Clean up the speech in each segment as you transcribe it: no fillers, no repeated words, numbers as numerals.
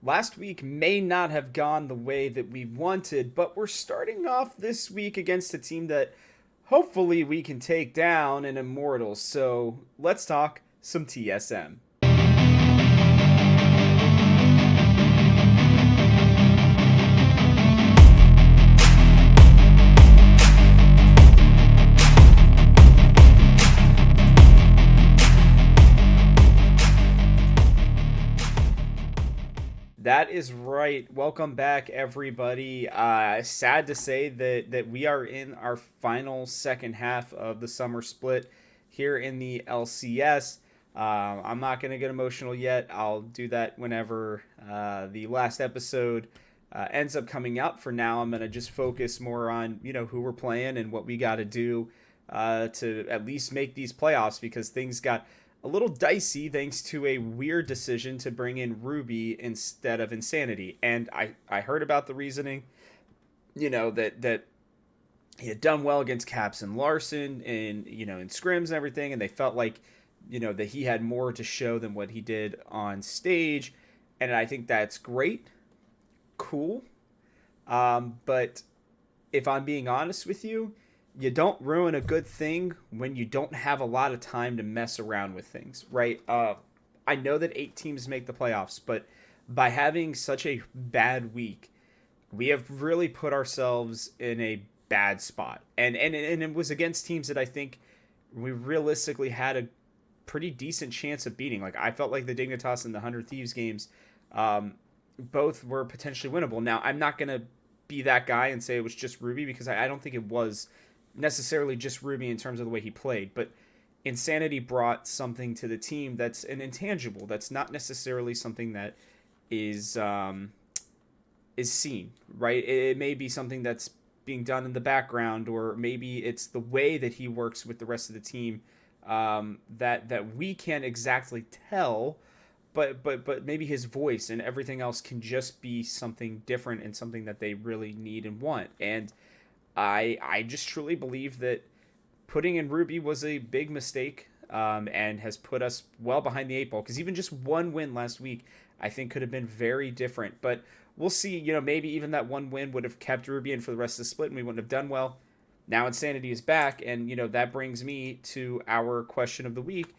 Last week may not have gone the way that we wanted, but we're starting off this week against a team that hopefully we can take down in Immortals. So let's talk some TSM. That is right. Welcome back, everybody. Sad to say that we are in our final second half of the summer split here in the LCS. I'm not going to get emotional yet. I'll do that whenever the last episode ends up coming out. For now, I'm going to just focus more on who we're playing and what we got to do to at least make these playoffs because things got a little dicey thanks to a weird decision to bring in Ruby instead of Insanity. And I heard about the reasoning, that he had done well against Caps and Larson in scrims and everything, and they felt like, that he had more to show than what he did on stage. And I think that's great. Cool. But if I'm being honest with you, you don't ruin a good thing when you don't have a lot of time to mess around with things, right? I know that 8 teams make the playoffs, but by having such a bad week, we have really put ourselves in a bad spot. And it was against teams that I think we realistically had a pretty decent chance of beating. Like, I felt like the Dignitas and the 100 Thieves games, both were potentially winnable. Now, I'm not going to be that guy and say it was just Ruby because I don't think it was necessarily just Ruby in terms of the way he played, but Insanity brought something to the team that's an intangible. That's not necessarily something that is seen, right? It may be something that's being done in the background, or maybe it's the way that he works with the rest of the team that we can't exactly tell. But maybe his voice and everything else can just be something different and something that they really need and want. And I just truly believe that putting in Ruby was a big mistake, and has put us well behind the 8 ball. Because even just one win last week, I think could have been very different. But we'll see. Maybe even that one win would have kept Ruby in for the rest of the split, and we wouldn't have done well. Now Insanity is back, and that brings me to our question of the week: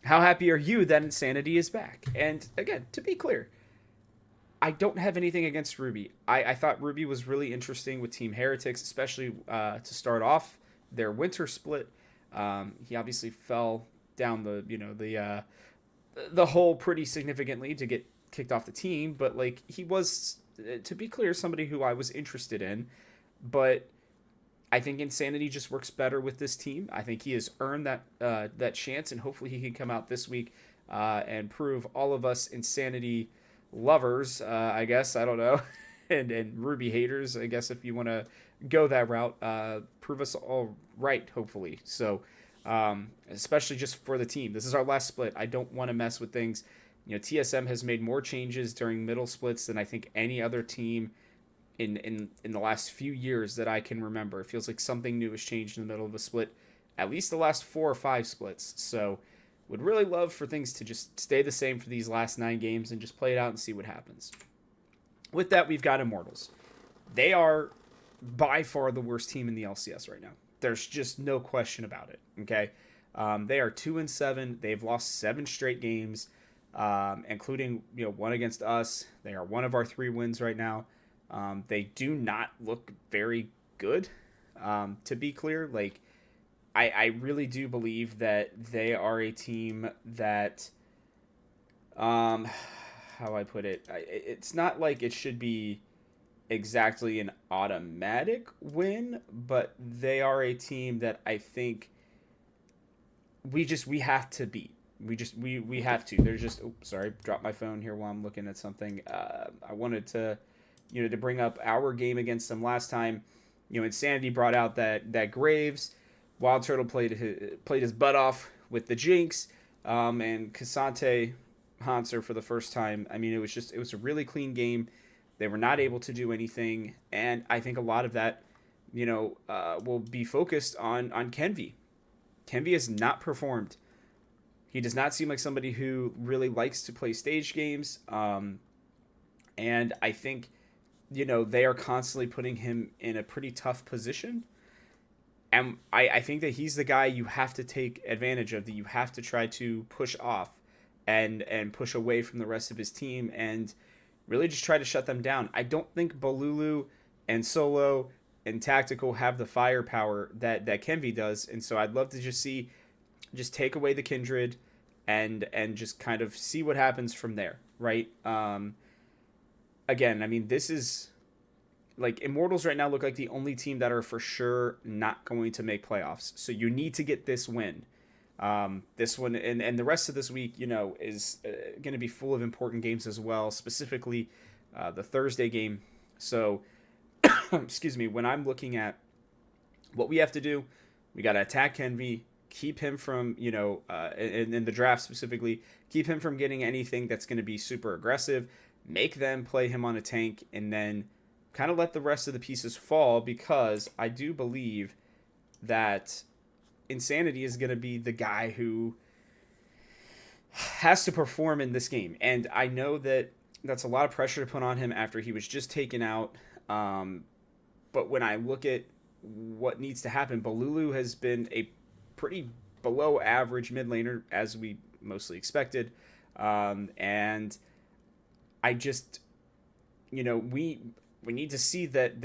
how happy are you that Insanity is back? And again, to be clear, I don't have anything against Ruby. I thought Ruby was really interesting with Team Heretics, especially to start off their winter split. He obviously fell down the hole pretty significantly to get kicked off the team, but like he was, to be clear, somebody who I was interested in. But I think Insanity just works better with this team. I think he has earned that chance, and hopefully he can come out this week and prove all of us Insanity lovers, I guess, I don't know, and Ruby haters, I guess, if you want to go that route, prove us all right, hopefully. So especially just for the team, this is our last split. I don't want to mess with things. TSM has made more changes during middle splits than I think any other team in the last few years that I can remember. It feels like something new has changed in the middle of a split, at least the last 4 or 5 splits. So would really love for things to just stay the same for these last 9 games and just play it out and see what happens. With that, we've got Immortals. They are by far the worst team in the LCS right now. There's just no question about it, okay? They are 2-7. They've lost 7 straight games, including one against us. They are one of our 3 wins right now. They do not look very good, to be clear. Like, I really do believe that they are a team that, how I put it, it's not like it should be exactly an automatic win, but they are a team that I think we have to beat. We have to. There's just, sorry, dropped my phone here while I'm looking at something. I wanted to, to bring up our game against them last time. Insanity brought out that Graves. Wild Turtle played his butt off with the Jinx, and Cassante Hanser for the first time. I mean, it was a really clean game. They were not able to do anything, and I think a lot of that, will be focused on Kenvi. Kenvi has not performed. He does not seem like somebody who really likes to play stage games. And I think, they are constantly putting him in a pretty tough position. And I think that he's the guy you have to take advantage of, that you have to try to push off and push away from the rest of his team and really just try to shut them down. I don't think Balulu and Solo and Tactical have the firepower that Kenvi does, and so I'd love to just take away the Kindred and just kind of see what happens from there, right? Again, I mean, this is like Immortals right now look like the only team that are for sure not going to make playoffs. So you need to get this win. This one and the rest of this week, is going to be full of important games as well, specifically the Thursday game. So, excuse me, when I'm looking at what we have to do, we got to attack Kenvi, keep him from, in the draft specifically, keep him from getting anything that's going to be super aggressive, make them play him on a tank, and then kind of let the rest of the pieces fall, because I do believe that Insanity is going to be the guy who has to perform in this game. And I know that that's a lot of pressure to put on him after he was just taken out. But when I look at what needs to happen, Balulu has been a pretty below average mid laner, as we mostly expected. And I just, we need to see that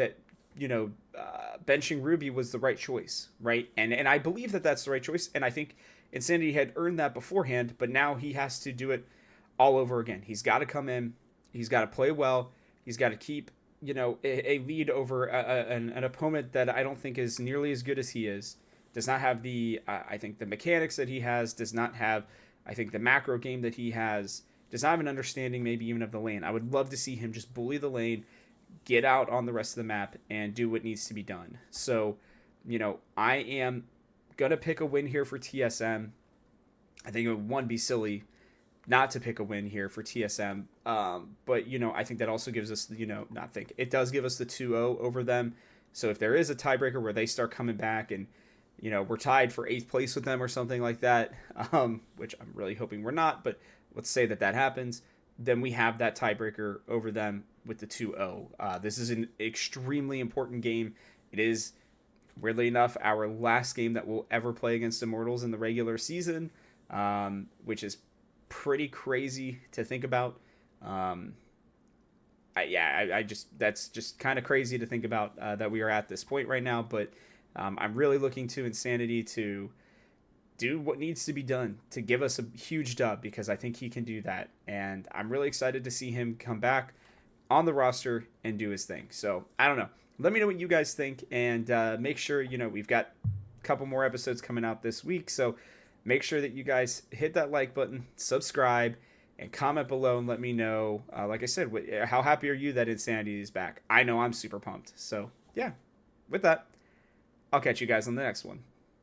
benching Ruby was the right choice, right? And I believe that that's the right choice, and I think Insanity had earned that beforehand, but now he has to do it all over again. He's got to come in, he's got to play well, he's got to keep a lead over an opponent that I don't think is nearly as good as he is. Does not have the I think the mechanics that he has. Does not have, I think, the macro game that he has. Does not have an understanding maybe even of the lane. I would love to see him just bully the lane, get out on the rest of the map, and do what needs to be done. So, I am going to pick a win here for TSM. I think it would, one, be silly not to pick a win here for TSM. But, I think that also gives us, it does give us the 2-0 over them. So if there is a tiebreaker where they start coming back and, we're tied for 8th place with them or something like that, which I'm really hoping we're not, but let's say that happens, then we have that tiebreaker over them with the 2-0. This is an extremely important game. It is, weirdly enough, our last game that we'll ever play against Immortals in the regular season, which is pretty crazy to think about. That's just kind of crazy to think about that we are at this point right now. But I'm really looking to Insanity to do what needs to be done to give us a huge dub, because I think he can do that. And I'm really excited to see him come back on the roster and do his thing. So I don't know. Let me know what you guys think, and make sure, we've got a couple more episodes coming out this week. So make sure that you guys hit that like button, subscribe, and comment below and let me know, like I said, how happy are you that Insanity is back? I know I'm super pumped. So yeah, with that, I'll catch you guys on the next one.